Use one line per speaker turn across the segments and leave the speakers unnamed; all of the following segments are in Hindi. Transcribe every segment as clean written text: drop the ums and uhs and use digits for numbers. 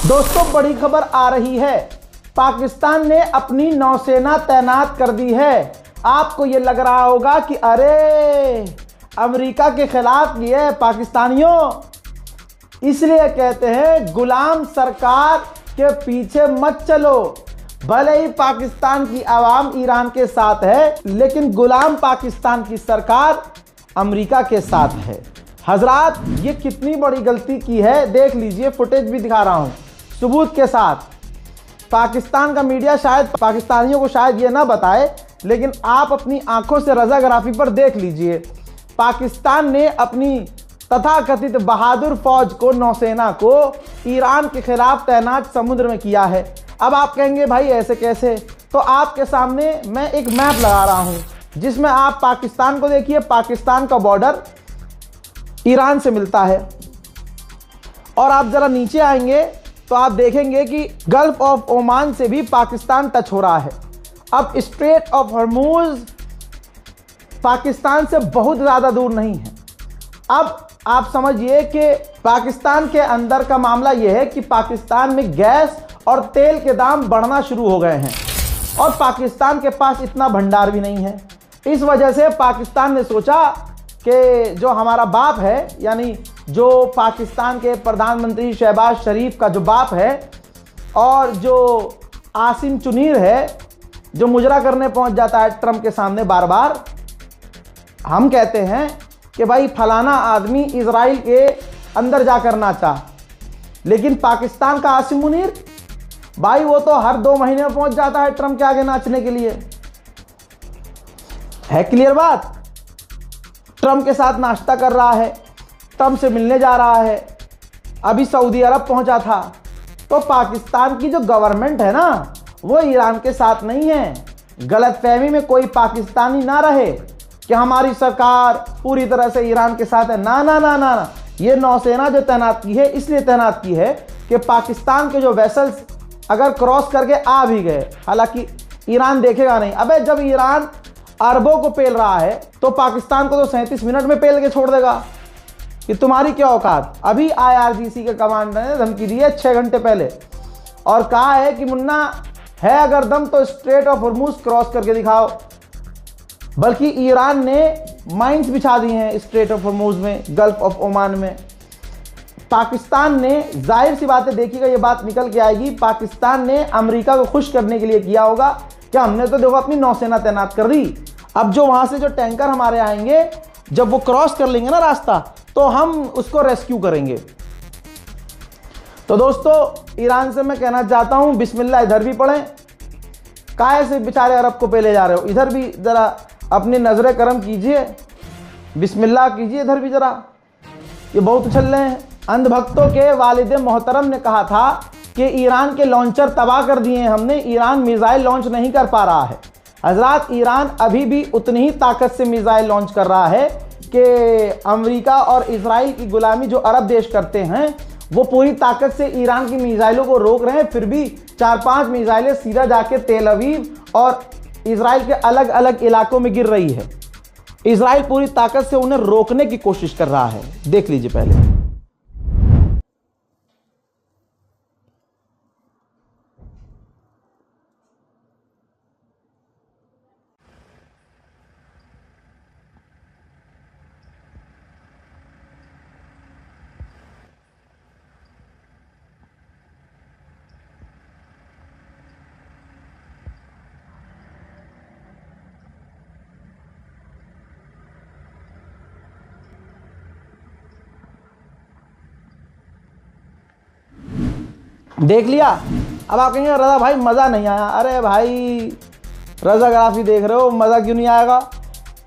दोस्तों बड़ी खबर आ रही है, पाकिस्तान ने अपनी नौसेना तैनात कर दी है। आपको ये लग रहा होगा कि अरे अमेरिका के खिलाफ ये है पाकिस्तानियों, इसलिए कहते हैं गुलाम सरकार के पीछे मत चलो। भले ही पाकिस्तान की आवाम ईरान के साथ है, लेकिन गुलाम पाकिस्तान की सरकार अमेरिका के साथ है। हजरात ये कितनी बड़ी गलती की है, देख लीजिए, फुटेज भी दिखा रहा हूं सबूत के साथ। पाकिस्तान का मीडिया शायद पाकिस्तानियों को शायद ये ना बताए, लेकिन आप अपनी आंखों से रजाग्राफी पर देख लीजिए। पाकिस्तान ने अपनी तथाकथित बहादुर फौज को, नौसेना को ईरान के खिलाफ तैनात समुद्र में किया है। अब आप कहेंगे भाई ऐसे कैसे, तो आपके सामने मैं एक मैप लगा रहा हूं जिसमें आप पाकिस्तान को देखिए। पाकिस्तान का बॉर्डर ईरान से मिलता है और आप जरा नीचे आएंगे तो आप देखेंगे कि गल्फ ऑफ ओमान से भी पाकिस्तान टच हो रहा है। अब स्ट्रेट ऑफ हॉर्मूज पाकिस्तान से बहुत ज़्यादा दूर नहीं है। अब आप समझिए कि पाकिस्तान के अंदर का मामला यह है कि पाकिस्तान में गैस और तेल के दाम बढ़ना शुरू हो गए हैं और पाकिस्तान के पास इतना भंडार भी नहीं है। इस वजह से पाकिस्तान ने सोचा कि जो हमारा बाप है, यानी जो पाकिस्तान के प्रधानमंत्री शहबाज शरीफ का जो बाप है और जो आसिम चुनीर है, जो मुजरा करने पहुंच जाता है ट्रंप के सामने बार बार, हम कहते हैं कि भाई फलाना आदमी इजराइल के अंदर जाकर नाचा, लेकिन पाकिस्तान का आसिम मुनीर भाई वो तो हर 2 महीने में पहुंच जाता है ट्रंप के आगे नाचने के लिए। है क्लियर बात? ट्रंप के साथ नाश्ता कर रहा है, ट्रंप से मिलने जा रहा है, अभी सऊदी अरब पहुंचा था। तो पाकिस्तान की जो गवर्नमेंट है ना, वो ईरान के साथ नहीं है। गलतफहमी में कोई पाकिस्तानी ना रहे कि हमारी सरकार पूरी तरह से ईरान के साथ है। ना ना ना ना ना, ये नौसेना जो तैनात की है इसलिए तैनात की है कि पाकिस्तान के जो वेसल्स अगर क्रॉस करके आ भी गए, हालांकि ईरान देखेगा नहीं। अबे जब ईरान अरबों को पेल रहा है तो पाकिस्तान को तो 37 मिनट में पेल के छोड़ देगा कि तुम्हारी क्या औकात। अभी IRGC के कमांडर ने धमकी दी है 6 घंटे पहले और कहा है कि मुन्ना है अगर दम तो स्ट्रेट ऑफ हॉर्मूज क्रॉस करके दिखाओ। बल्कि ईरान ने माइंस बिछा दी हैं स्ट्रेट ऑफ हॉर्मूज में, गल्फ ऑफ ओमान में। पाकिस्तान ने, जाहिर सी बात है, देखिएगा ये बात निकल के आएगी, पाकिस्तान ने अमेरिका को खुश करने के लिए किया होगा कि हमने तो देखो अपनी नौसेना तैनात कर दी, अब जो वहां से जो टैंकर हमारे आएंगे, जब वो क्रॉस कर लेंगे ना रास्ता, तो हम उसको रेस्क्यू करेंगे। तो दोस्तों ईरान से मैं कहना चाहता हूं बिस्मिल्लाह इधर भी पढ़ें। काहे से बेचारे अरब को पहले जा रहे हो, इधर भी जरा अपनी नजरें करम कीजिए, बिस्मिल्लाह कीजिए इधर भी जरा। ये बहुत उछल रहे हैं। अंधभक्तों के वालिद मोहतरम ने कहा था कि ईरान के लॉन्चर तबाह कर दिए हैं हमने, ईरान मिसाइल लॉन्च नहीं कर पा रहा है। हजरात ईरान अभी भी उतनी ही ताकत से मिसाइल लॉन्च कर रहा है कि अमेरिका और इजराइल की गुलामी जो अरब देश करते हैं वो पूरी ताकत से ईरान की मिसाइलों को रोक रहे हैं। फिर भी 4-5 मिसाइलें सीधा जाके तेल अवीव और इजराइल के अलग अलग इलाकों में गिर रही है। इजराइल पूरी ताकत से उन्हें रोकने की कोशिश कर रहा है। देख लीजिए पहले। देख लिया? अब आप कहेंगे रजा भाई मज़ा नहीं आया। अरे भाई रजाग्राफी देख रहे हो, मज़ा क्यों नहीं आएगा।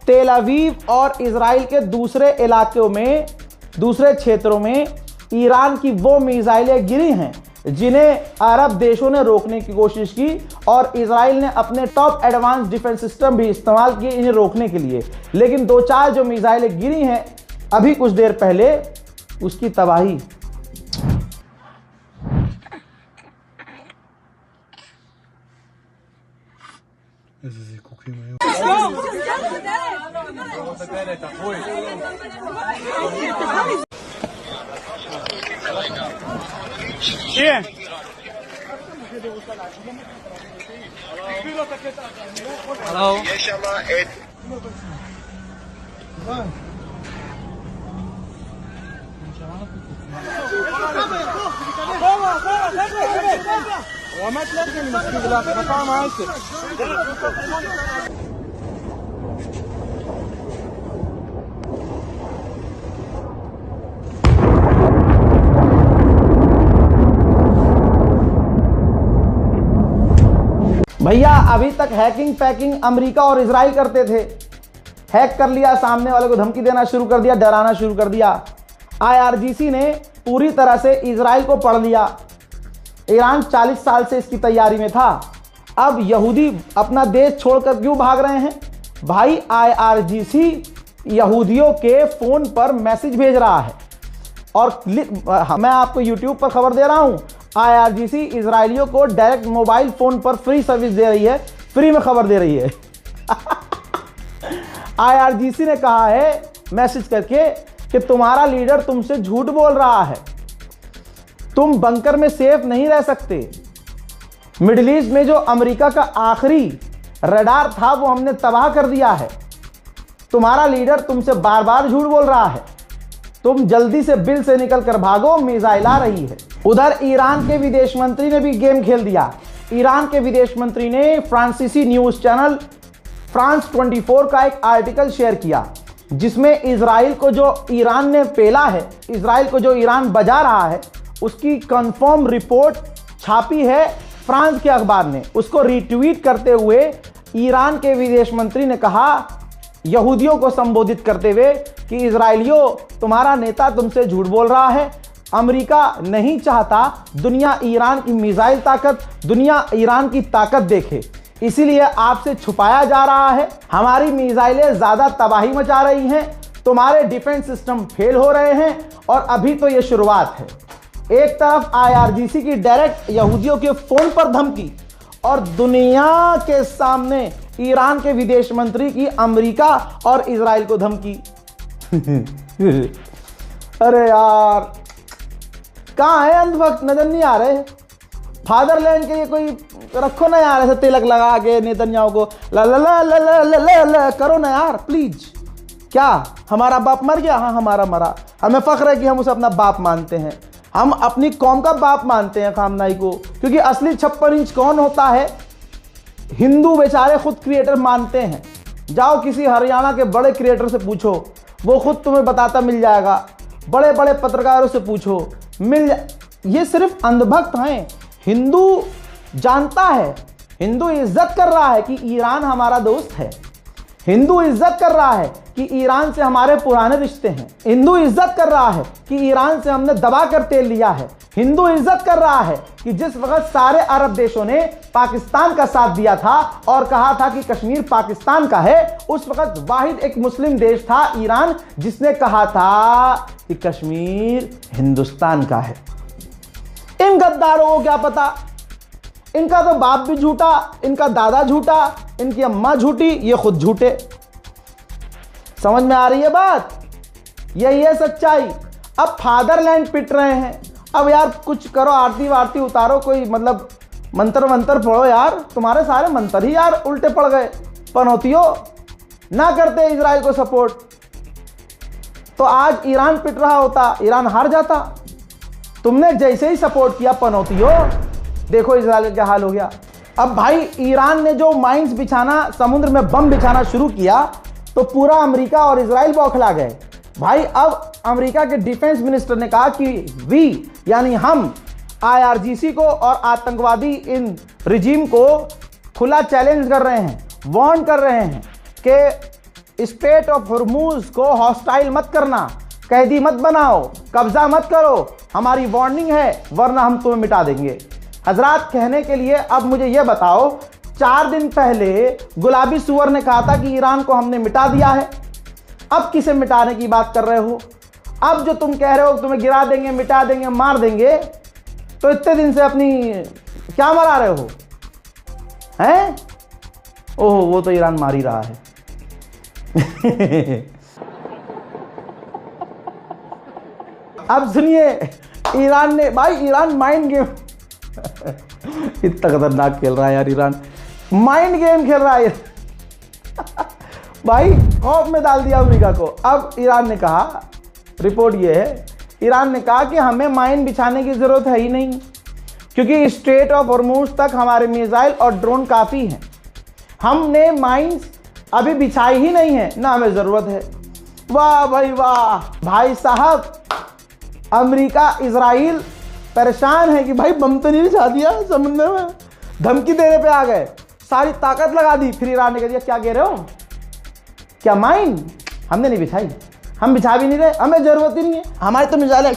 तेल अवीव और इजराइल के दूसरे इलाकों में, दूसरे क्षेत्रों में ईरान की वो मिसाइलें गिरी हैं जिन्हें अरब देशों ने रोकने की कोशिश की और इजराइल ने अपने टॉप एडवांस डिफेंस सिस्टम भी इस्तेमाल किए इन्हें रोकने के लिए। लेकिन 2-4 जो मिसाइलें गिरी हैं अभी कुछ देर पहले, उसकी तबाही।
Yeah.
भैया अभी तक हैकिंग पैकिंग अमेरिका और इजराइल करते थे, हैक कर लिया, सामने वाले को धमकी देना शुरू कर दिया, डराना शुरू कर दिया। आईआरजीसी ने पूरी तरह से इजराइल को पढ़ लिया। ईरान 40 साल से इसकी तैयारी में था। अब यहूदी अपना देश छोड़कर क्यों भाग रहे हैं? भाई आईआरजीसी यहूदियों के फोन पर मैसेज भेज रहा है और मैं आपको यूट्यूब पर खबर दे रहा हूं, आईआरजीसी इजरायलियों को डायरेक्ट मोबाइल फोन पर फ्री सर्विस दे रही है, फ्री में खबर दे रही है। आईआरजीसी ने कहा है मैसेज करके कि तुम्हारा लीडर तुमसे झूठ बोल रहा है, तुम बंकर में सेफ नहीं रह सकते। मिडिल ईस्ट में जो अमेरिका का आखिरी रडार था वो हमने तबाह कर दिया है। तुम्हारा लीडर तुमसे बार बार झूठ बोल रहा है, तुम जल्दी से बिल से निकल कर भागो, मिसाइल आ रही है। उधर ईरान के विदेश मंत्री ने भी गेम खेल दिया। ईरान के विदेश मंत्री ने फ्रांसीसी न्यूज चैनल फ्रांस 24 का एक आर्टिकल शेयर किया जिसमें इजराइल को जो ईरान ने पेला है, इजराइल को जो ईरान बजा रहा है, उसकी कंफर्म रिपोर्ट छापी है फ्रांस के अखबार ने। उसको रीट्वीट करते हुए ईरान के विदेश मंत्री ने कहा यहूदियों को संबोधित करते हुए कि इजराइलियों, तुम्हारा नेता तुमसे झूठ बोल रहा है। अमेरिका नहीं चाहता दुनिया ईरान की मिसाइल ताकत, दुनिया ईरान की ताकत देखे, इसीलिए आपसे छुपाया जा रहा है। हमारी मिसाइलें ज्यादा तबाही मचा रही हैं, तुम्हारे डिफेंस सिस्टम फेल हो रहे हैं और अभी तो यह शुरुआत है। एक तरफ आईआरजीसी की डायरेक्ट यहूदियों के फोन पर धमकी और दुनिया के सामने ईरान के विदेश मंत्री की अमेरिका और इजराइल को धमकी। अरे यार, कहां है अंधभक्त? नजर नहीं आ रहे। फादरलैंड के लिए कोई रखो ना यार, ऐसे तिलक लगा के नेतन्याहू को ला ला ला ला ला ला ला ला करो ना यार प्लीज। क्या हमारा बाप मर गया? हाँ, हमारा मरा। हमें फख्र है कि हम उसे अपना बाप मानते हैं, हम अपनी कौम का बाप मानते हैं खामनाई को, क्योंकि असली 56 इंच कौन होता है? हिंदू बेचारे खुद क्रिएटर मानते हैं। जाओ किसी हरियाणा के बड़े क्रिएटर से पूछो, वो खुद तुम्हें बताता मिल जाएगा। बड़े बड़े पत्रकारों से पूछो, ये सिर्फ अंधभक्त हैं। हिंदू जानता है, हिंदू इज्जत कर रहा है कि ईरान हमारा दोस्त है। हिंदू इज्जत कर रहा है कि ईरान से हमारे पुराने रिश्ते हैं। हिंदू इज्जत कर रहा है कि ईरान से हमने दबा कर तेल लिया है। हिंदू इज्जत कर रहा है कि जिस वक्त सारे अरब देशों ने पाकिस्तान का साथ दिया था और कहा था कि कश्मीर पाकिस्तान का है, उस वक्त वाहिद एक मुस्लिम देश था ईरान जिसने कहा था कि कश्मीर हिंदुस्तान का है। इन गद्दारों को क्या पता? इनका तो बाप भी झूठा, इनका दादा झूठा, इनकी अम्मा झूठी, ये खुद झूठे। समझ में आ रही है बात? यही है सच्चाई। अब फादरलैंड पिट रहे हैं। अब यार कुछ करो, आरती वारती उतारो, कोई मतलब मंत्र वंत्र पढ़ो यार। तुम्हारे सारे मंत्र ही यार उल्टे पड़ गए। पनौतियों ना करते इजराइल को सपोर्ट तो आज ईरान पिट रहा होता, ईरान हार जाता। तुमने जैसे ही सपोर्ट किया पनौतियों, देखो इजराइल का क्या हाल हो गया। अब भाई ईरान ने जो माइंस बिछाना, समुद्र में बम बिछाना शुरू किया तो पूरा अमेरिका और इजराइल बौखला गए। भाई अब अमेरिका के डिफेंस मिनिस्टर ने कहा कि वी यानी हम आईआरजीसी को और आतंकवादी इन रिजीम को खुला चैलेंज कर रहे हैं, वार्न कर रहे हैं कि स्ट्रेट ऑफ हॉर्मूज को हॉस्टाइल मत करना, कैदी मत बनाओ, कब्जा मत करो, हमारी वार्निंग है वरना हम तुम्हें मिटा देंगे। हजरात, कहने के लिए अब मुझे यह बताओ, 4 दिन पहले गुलाबी सुअर ने कहा था कि ईरान को हमने मिटा दिया है। अब किसे मिटाने की बात कर रहे हो? अब जो तुम कह रहे हो तुम्हें गिरा देंगे, मिटा देंगे, मार देंगे, तो इतने दिन से अपनी क्या मरा रहे हो हैं? ओह, वो तो ईरान मार ही रहा है। अब सुनिए, ईरान ने, भाई ईरान माइंड गेम इतना खतरनाक खेल रहा है यार ईरान, माइंड गेम खेल रहा है भाई, खौफ में डाल दिया अमेरिका को। अब ईरान ने कहा, रिपोर्ट ये है, ईरान ने कहा कि हमें माइन बिछाने की जरूरत है ही नहीं, क्योंकि स्ट्रेट ऑफ हॉर्मूज तक हमारे मिसाइल और ड्रोन काफ़ी हैं। हमने माइंस अभी बिछाई ही नहीं है, ना हमें ज़रूरत है। वाह भाई वाह, भाई साहब अमेरिका इजराइल परेशान है कि भाई बम तो नहीं बिछा दिया समुद्र में, धमकी देने पे आ गए, सारी ताकत लगा दी। फिर ईरान ने कह दिया क्या कह रहे हो, क्या माइन हमने नहीं बिछाई, हम बिछा भी नहीं रहे, हमें ज़रूरत ही नहीं है, हमारे तो मिसाइल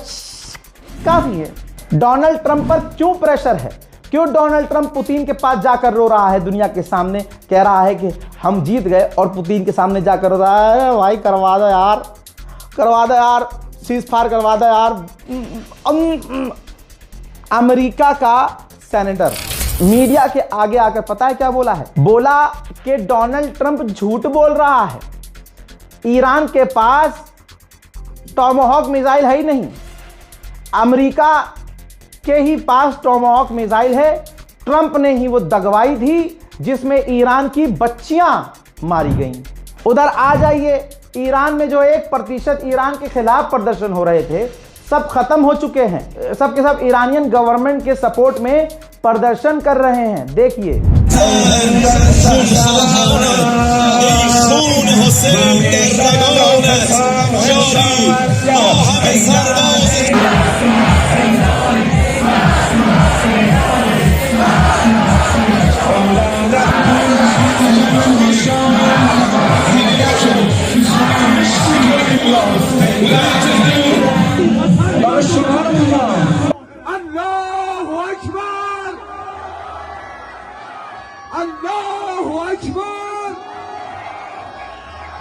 काफ़ी है। डोनाल्ड ट्रंप पर क्यों प्रेशर है, क्यों डोनाल्ड ट्रंप पुतिन के पास जाकर रो रहा है, दुनिया के सामने कह रहा है कि हम जीत गए, और पुतिन के सामने जाकर रो रहा है भाई करवा दो यार, करवा दो यार, सीज फायर करवा दो यार। अमेरिका का सेनेटर मीडिया के आगे आकर पता है क्या बोला है, बोला कि डोनाल्ड ट्रंप झूठ बोल रहा है, ईरान के पास टॉमहॉक मिसाइल है ही नहीं, अमेरिका के ही पास टॉमहॉक मिसाइल है, ट्रंप ने ही वो दगवाई थी जिसमें ईरान की बच्चियां मारी गईं। उधर आ जाइए, ईरान में जो 1% ईरान के खिलाफ प्रदर्शन हो रहे थे सब खत्म हो चुके हैं, सब के सब ईरानियन गवर्नमेंट के सपोर्ट में प्रदर्शन कर रहे हैं। देखिए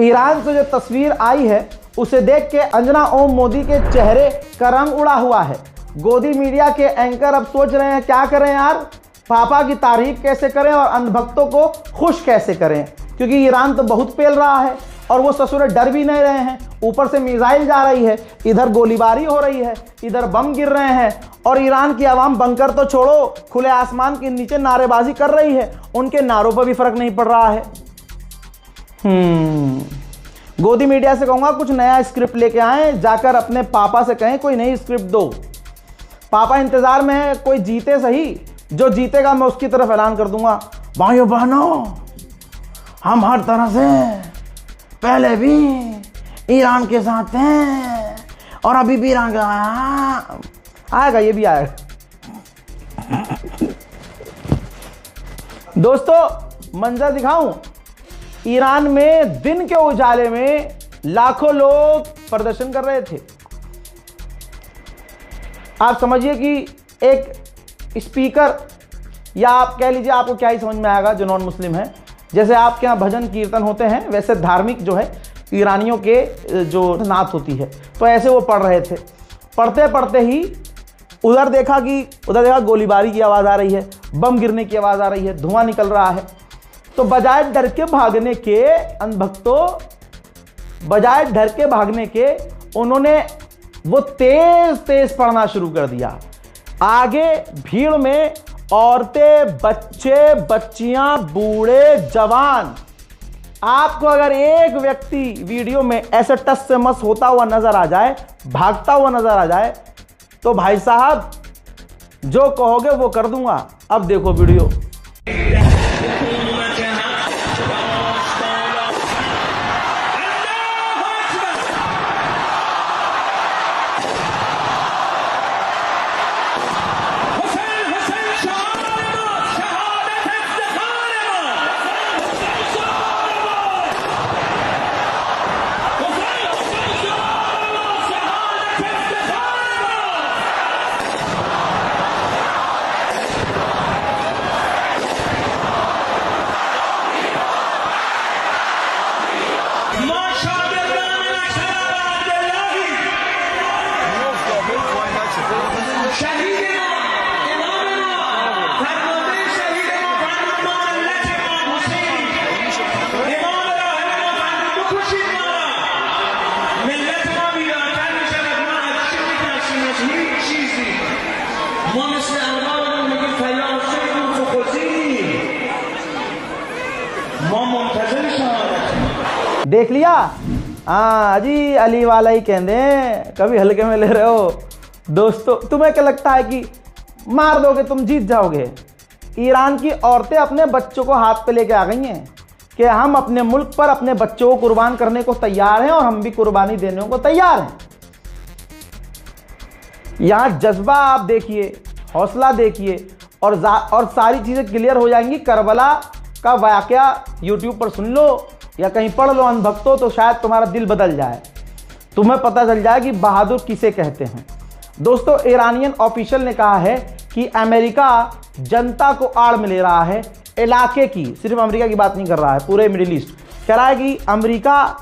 ईरान से जो तस्वीर आई है उसे देख के अंजना ओम मोदी के चेहरे का रंग उड़ा हुआ है। गोदी मीडिया के एंकर अब सोच रहे हैं क्या करें यार, पापा की तारीफ कैसे करें और अंधभक्तों को खुश कैसे करें, क्योंकि ईरान तो बहुत पेल रहा है और वो ससुर डर भी नहीं रहे हैं। ऊपर से मिसाइल जा रही है, इधर गोलीबारी हो रही है, इधर बम गिर रहे हैं, और ईरान की आवाम बंकर तो छोड़ो खुले आसमान के नीचे नारेबाजी कर रही है, उनके नारों पर भी फर्क नहीं पड़ रहा है। गोदी मीडिया से कहूँगा कुछ नया स्क्रिप्ट लेके आए, जाकर अपने पापा से कहें कोई नई स्क्रिप्ट दो। पापा इंतजार में है, कोई जीते सही, जो जीतेगा मैं उसकी तरफ ऐलान कर दूंगा, भाइयों बहनों हम हर तरह से पहले भी ईरान के साथ हैं और अभी भी ईरान का आएगा, ये भी आएगा। दोस्तों मंजर दिखाऊं, ईरान में दिन के उजाले में लाखों लोग प्रदर्शन कर रहे थे। आप समझिए कि एक स्पीकर, या आप कह लीजिए, आपको क्या ही समझ में आएगा जो नॉन मुस्लिम है, जैसे आपके यहाँ भजन कीर्तन होते हैं वैसे धार्मिक जो है ईरानियों के जो नात होती है, तो ऐसे वो पढ़ रहे थे। पढ़ते पढ़ते ही उधर देखा गोलीबारी की आवाज़ आ रही है, बम गिरने की आवाज़ आ रही है, धुआं निकल रहा है। तो बजाय डर के भागने के, अंधभक्तों बजाय डर के भागने के, उन्होंने वो तेज तेज पढ़ना शुरू कर दिया। आगे भीड़ में औरतें, बच्चे, बच्चियां, बूढ़े, जवान आपको अगर एक व्यक्ति वीडियो में ऐसे टस से मस होता हुआ नजर आ जाए, भागता हुआ नजर आ जाए, तो भाई साहब जो कहोगे वो कर दूंगा। अब देखो वीडियो। देख लिया? हाँ जी, अली वाला ही कहते हैं, कभी हल्के में ले रहे हो। दोस्तों तुम्हें क्या लगता है कि मार दोगे तुम जीत जाओगे? ईरान की औरतें अपने बच्चों को हाथ पे लेके आ गई हैं कि हम अपने मुल्क पर अपने बच्चों को कुर्बान करने को तैयार हैं और हम भी कुर्बानी देने को तैयार हैं। यहाँ जज्बा आप देखिए, हौसला देखिए, और सारी चीज़ें क्लियर हो जाएंगी। करबला का वाकया यूट्यूब पर सुन लो या कहीं पढ़ लो अनभक्तों, तो शायद तुम्हारा दिल बदल जाए, तुम्हें पता चल जाए कि बहादुर किसे कहते हैं। दोस्तों ईरानियन ऑफिशियल ने कहा है कि अमेरिका जनता को आड़ में ले रहा है, इलाके की, सिर्फ अमेरिका की बात नहीं कर रहा है, पूरे मिडिल ईस्ट कह रहा है कि अमेरिका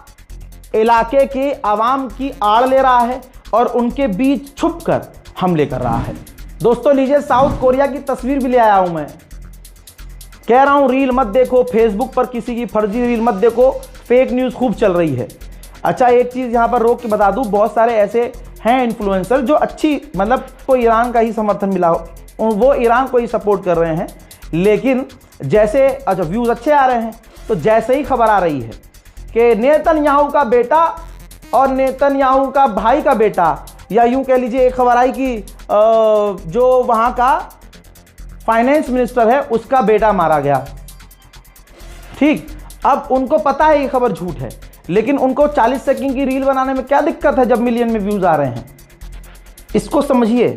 इलाके के आवाम की आड़ ले रहा है और उनके बीच छुप कर हमले कर रहा है। दोस्तों लीजिए, साउथ कोरिया की तस्वीर भी ले आया हूं मैं। कह रहा हूं रील मत देखो, फेसबुक पर किसी की फर्जी रील मत देखो, फेक न्यूज़ खूब चल रही है। अच्छा एक चीज़ यहां पर रोक के बता दूं, बहुत सारे ऐसे हैं इन्फ्लुएंसर जो अच्छी, मतलब को ईरान का ही समर्थन मिला हो, वो ईरान को ही सपोर्ट कर रहे हैं, लेकिन जैसे अच्छा व्यूज़ अच्छे आ रहे हैं, तो जैसे ही खबर आ रही है कि नेतन्याहू का बेटा और नेतन्याहू का भाई का बेटा, या यूं कह लीजिए एक खबर आई कि जो वहाँ का फाइनेंस मिनिस्टर है उसका बेटा मारा गया। ठीक, अब उनको पता है ये खबर झूठ है, लेकिन उनको 40 सेकंड की रील बनाने में क्या दिक्कत है जब मिलियन में व्यूज़ आ रहे हैं? इसको समझिए,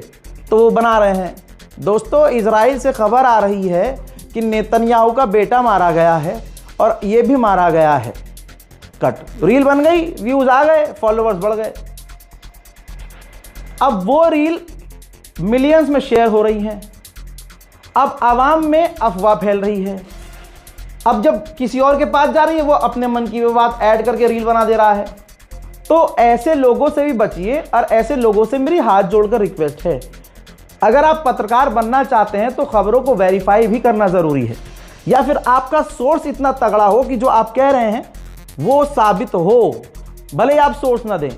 तो वो बना रहे हैं। दोस्तों इजराइल से खबर आ रही है कि नेतन्याहू का बेटा मारा गया है और ये भी मारा गया है। कट, रील बन गई, व्यूज़ आ गए, फॉलोअर्स बढ़ गए। अब वो रील मिलियंस में शेयर हो रही हैं। अब आवाम में अफवाह फैल रही है। अब जब किसी और के पास जा रही है, वो अपने मन की वो बात ऐड करके रील बना दे रहा है। तो ऐसे लोगों से भी बचिए, और ऐसे लोगों से मेरी हाथ जोड़कर रिक्वेस्ट है, अगर आप पत्रकार बनना चाहते हैं तो खबरों को वेरीफाई भी करना ज़रूरी है, या फिर आपका सोर्स इतना तगड़ा हो कि जो आप कह रहे हैं वो साबित हो। भले ही आप सोर्स ना दें,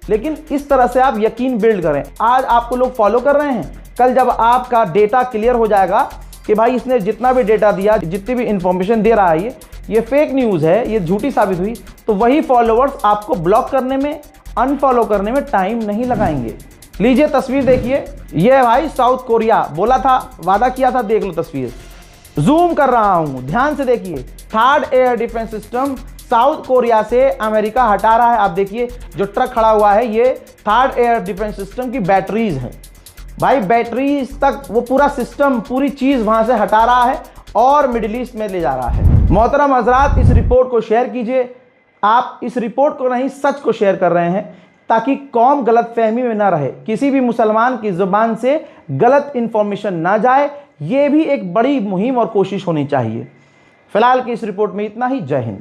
लेकिन इस तरह से आप यकीन बिल्ड करें। आज आपको लोग फॉलो कर रहे हैं, कल जब आपका डेटा क्लियर हो जाएगा कि भाई इसने जितना भी डेटा दिया, जितनी भी इंफॉर्मेशन दे रहा है, ये फेक न्यूज़ है, ये झूठी साबित हुई, तो वही फॉलोअर्स आपको ब्लॉक करने में, अनफॉलो करने में टाइम नहीं लगाएंगे। लीजिए तस्वीर देखिए, ये भाई साउथ कोरिया, बोला था, वादा किया था, देख लो तस्वीर, जूम कर रहा हूं, ध्यान से देखिए। Third air defence system south Korea से अमेरिका हटा रहा है। आप देखिए जो ट्रक खड़ा हुआ है, ये थर्ड एयर डिफेंस सिस्टम की बैटरीज है। भाई बैटरीज तक वो पूरा सिस्टम, पूरी चीज वहां से हटा रहा है और मिडिल ईस्ट में ले जा रहा है। मोहतरम हजरात, इस रिपोर्ट को शेयर कीजिए। आप इस रिपोर्ट को नहीं, सच को शेयर कर रहे हैं, ताकि कौम गलत फहमी में ना रहे, किसी भी मुसलमान की जुबान से गलत इंफॉर्मेशन ना जाए। ये भी एक बड़ी मुहिम और कोशिश होनी चाहिए। फिलहाल की इस रिपोर्ट में इतना ही। जय हिंद।